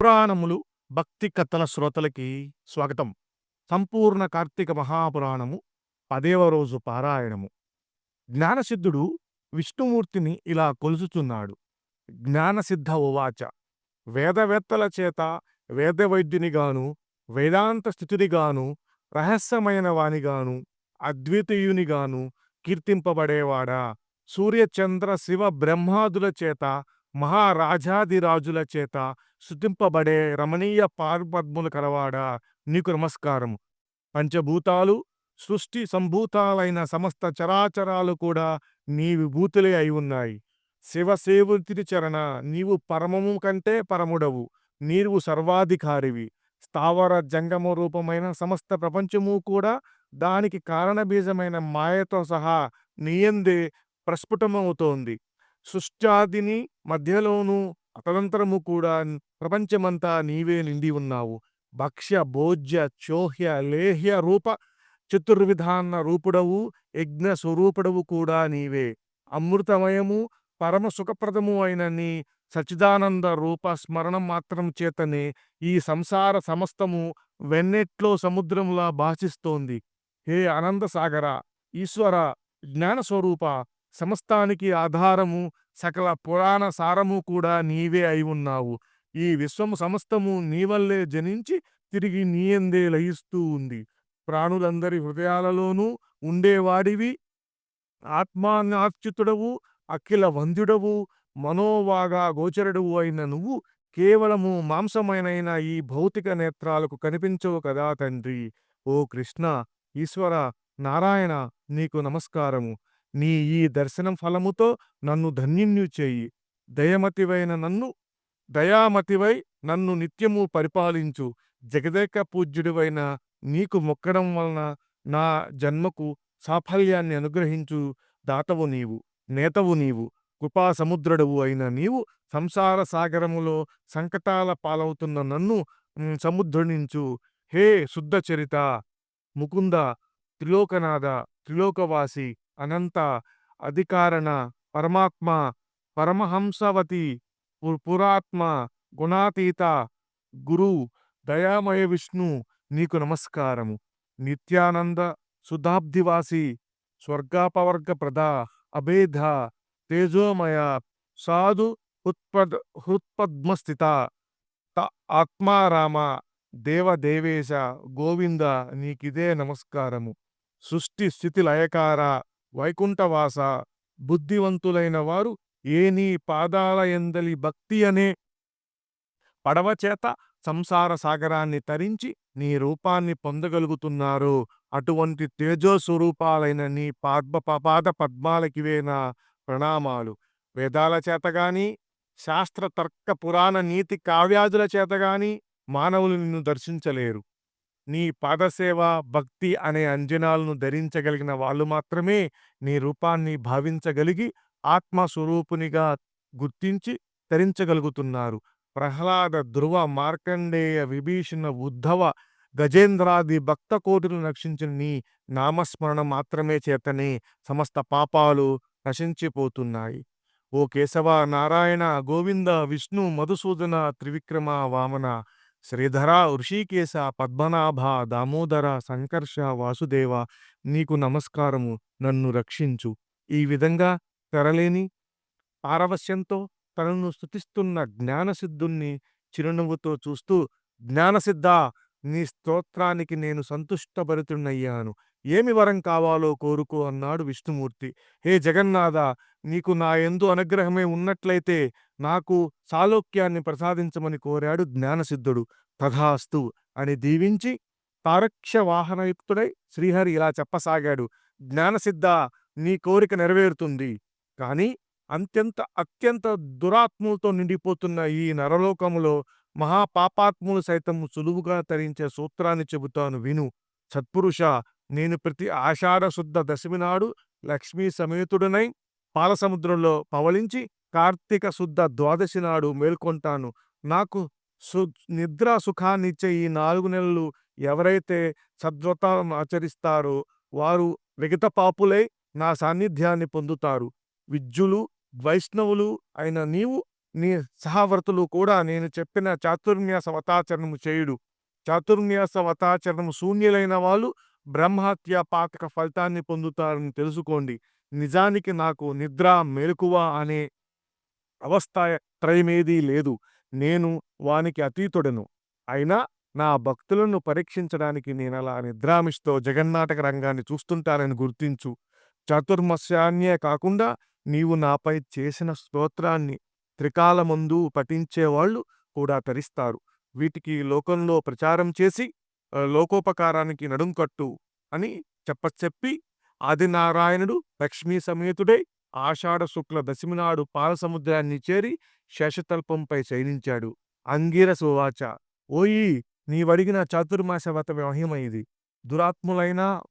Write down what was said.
పురాణములు, భక్తి కథల శ్రోతలకి స్వాగతం. సంపూర్ణ కార్తీక మహాపురాణము 10వ రోజు పారాయణము. జ్ఞానసిద్ధుడు విష్ణుమూర్తిని ఇలా కొలుచుచున్నాడు. జ్ఞానసిద్ధ ఉవాచ: వేదవేత్తల చేత వేదవైద్యునిగాను, వేదాంత స్థితునిగాను, రహస్యమైన వానిగాను, అద్వితీయునిగాను కీర్తింపబడేవాడా, సూర్యచంద్ర శివ బ్రహ్మాదుల చేత, మహారాజాదిరాజుల చేత స్తుతింపబడే రమణీయ పాదపద్ములు కలవాడా, నీకు నమస్కారము. పంచభూతాలు, సృష్టి సంభూతాలైన సమస్త చరాచరాలు కూడా నీ విభూతులే అయి ఉన్నాయి. శివసేవుని చరణ, నీవు పరమము కంటే పరముడవు. నీవు సర్వాధికారివి. స్థావర జంగమ రూపమైన సమస్త ప్రపంచము కూడా దానికి కారణబీజమైన మాయతో సహా నీయందే ప్రస్ఫుటమవుతోంది. సృష్టాదిని మధ్యలోనూ తదంతరము కూడా ప్రపంచమంతా నీవే నిండి ఉన్నావు. భక్ష్య భోజ్య చోహ్య లేహ్య రూప చతుర్విధాన రూపుడవు, యజ్ఞ స్వరూపుడవు కూడా నీవే. అమృతమయము, పరమ సుఖప్రదము అయిన నీ సచిదానంద రూప స్మరణం మాత్రం చేతనే ఈ సంసార సమస్తము వెన్నెట్లో సముద్రములా భాషిస్తోంది. హే ఆనంద సాగర, ఈశ్వర, జ్ఞానస్వరూప, సమస్తానికి ఆధారము, సకల పురాణ సారము కూడా నీవే అయి ఉన్నావు. ఈ విశ్వము సమస్తము నీవల్లే జనించి తిరిగి నీయందే లయిస్తూ ఉంది. ప్రాణులందరి హృదయాలలోనూ ఉండేవాడివి. ఆత్మానార్చితుడవు, అఖిల వంద్యుడవు, మనోవాగా గోచరుడవు అయిన నువ్వు కేవలము మాంసమైనైన ఈ భౌతిక నేత్రాలకు కనిపించవు కదా తండ్రి. ఓ కృష్ణ, ఈశ్వర, నారాయణ, నీకు నమస్కారము. నీ ఈ దర్శనం ఫలముతో నన్ను ధన్యుణ్ణి చేయి. దయామతివై నన్ను నిత్యము పరిపాలించు. జగదేక పూజ్యుడివైన నీకు మొక్కడం వలన నా జన్మకు సాఫల్యాన్ని అనుగ్రహించు. దాతవు నీవు, నేతవు నీవు, కృపా సముద్రుడవు అయిన నీవు సంసార సాగరములో సంకటాల పాలవుతున్న నన్ను సముద్రునించు. హే శుద్ధ చరిత, ముకుంద, త్రిలోకనాథ, త్రిలోకవాసి, అనంత, అధికారణ, పరమాత్మ, పరమహంసవతి, పురాత్మ, గుణాతీత, గురు, దయామయ విష్ణు, నీకు నమస్కారము. నిత్యానంద, సుధాబ్దివాసి, స్వర్గాపవర్గ ప్రద, అభేద, తేజోమయ, సాధు హృత్పద్మస్థిత, ఆత్మారామ, దేవదేవేశ, గోవింద, నీకిదే నమస్కారము. సృష్టి స్థితి లయకార, వైకుంఠవాస, బుద్ధివంతులైన వారు ఏ నీ పాదాల యందలి భక్తి అనే పడవచేత సంసార సాగరాన్ని తరించి నీ రూపాన్ని పొందగలుగుతున్నారు. అటువంటి తేజోస్వరూపాలైన నీ పాద పద్మాలకివే నా ప్రణామాలు. వేదాల చేతగాని, శాస్త్ర తర్క పురాణ నీతి కావ్యాదుల చేతగాని మానవులు నిన్ను దర్శించలేరు. నీ పాదసేవ, భక్తి అనే అంజనాలను ధరించగలిగిన వాళ్ళు మాత్రమే నీ రూపాన్ని భావించగలిగి ఆత్మస్వరూపునిగా గుర్తించి తరించగలుగుతున్నారు. ప్రహ్లాద, ధ్రువ, మార్కండేయ, విభీషణ, ఉద్ధవ, గజేంద్రాది భక్త కోటిని రక్షించిన నీ నామస్మరణ మాత్రమే చేతనే సమస్త పాపాలు నశించిపోతున్నాయి. ఓ కేశవ, నారాయణ, గోవింద, విష్ణు, మధుసూదన, త్రివిక్రమ, వామన, శ్రీధర, ఋషికేశ, పద్మనాభ, దామోదర, సంకర్ష, వాసుదేవ, నీకు నమస్కారము. నన్ను రక్షించు. ఈ విధంగా తెరలేని పారవశ్యంతో తనను స్తుతిస్తున్న జ్ఞానసిద్ధుణ్ణి చిరునవ్వుతో చూస్తూ, జ్ఞానసిద్ధ, నీ స్తోత్రానికి నేను సంతుష్టభరితుణ్ణయ్యాను. ఏమి వరం కావాలో కోరుకో అన్నాడు విష్ణుమూర్తి. హే జగన్నాథ, నీకు నా యందు అనుగ్రహమే ఉన్నట్లయితే నాకు సాలోక్యాన్ని ప్రసాదించమని కోరాడు జ్ఞానసిద్ధుడు. తథాస్తు అని దీవించి తారక్ష వాహనయుక్తుడై శ్రీహరి ఇలా చెప్పసాగాడు. జ్ఞానసిద్ధ, నీ కోరిక నెరవేరుతుంది. కాని అత్యంత దురాత్ములతో నిండిపోతున్న ఈ నరలోకములో మహాపాపాత్ములు సైతం సులువుగా తరించే సూత్రాన్ని చెబుతాను విను. సత్పురుష, నేను ప్రతి ఆషాఢ శుద్ధ దశమి నాడు లక్ష్మీ సమేతుడనై పాలసముద్రంలో పవళించి కార్తీక శుద్ధ ద్వాదశి నాడు మేల్కొంటాను. నాకు నిద్రా సుఖాన్నిచ్చే ఈ 4 నెలలు ఎవరైతే సద్వ్రతాలను ఆచరిస్తారో వారు విగత పాపులై నా సాన్నిధ్యాన్ని పొందుతారు. విజ్జులు, వైష్ణవులు అయిన నీవు నీ సహవర్తులు కూడా నేను చెప్పిన చాతుర్న్యాస వ్రతాచరణము చేయుడు. చాతుర్న్యాస వ్రతాచరణము శూన్యులైన వాళ్ళు బ్రహ్మహత్య పాతక ఫలితాన్ని పొందుతారని తెలుసుకోండి. నిజానికి నాకు నిద్ర, మెలకువ అనే అవస్థ త్రయమేదీ లేదు. నేను వానికి అతీతుడను. అయినా నా భక్తులను పరీక్షించడానికి నేనలా నిద్రామిష్తో జగన్నాటక రంగాన్ని చూస్తుంటానని గుర్తించు. చాతుర్మాస్యాన్నే కాకుండా నీవు నాపై చేసిన స్తోత్రాన్ని త్రికాలమందు పఠించేవాళ్ళు కూడా తరిస్తారు. వీటికి లోకంలో ప్రచారం చేసి లోకోపకారానికి నడుంకట్టు అని చెప్పి ఆదినారాయణుడు లక్ష్మీ సమేతుడై ఆషాఢ శుక్ల దశమి నాడు పాలసముద్రాన్ని చేరి శేషతల్పంపై శయనించాడు. అంగిరసువాచ ఓయి నీవడిగిన చాతుర్మాస వ్రత మహిమ ఇది. దురాత్ములైన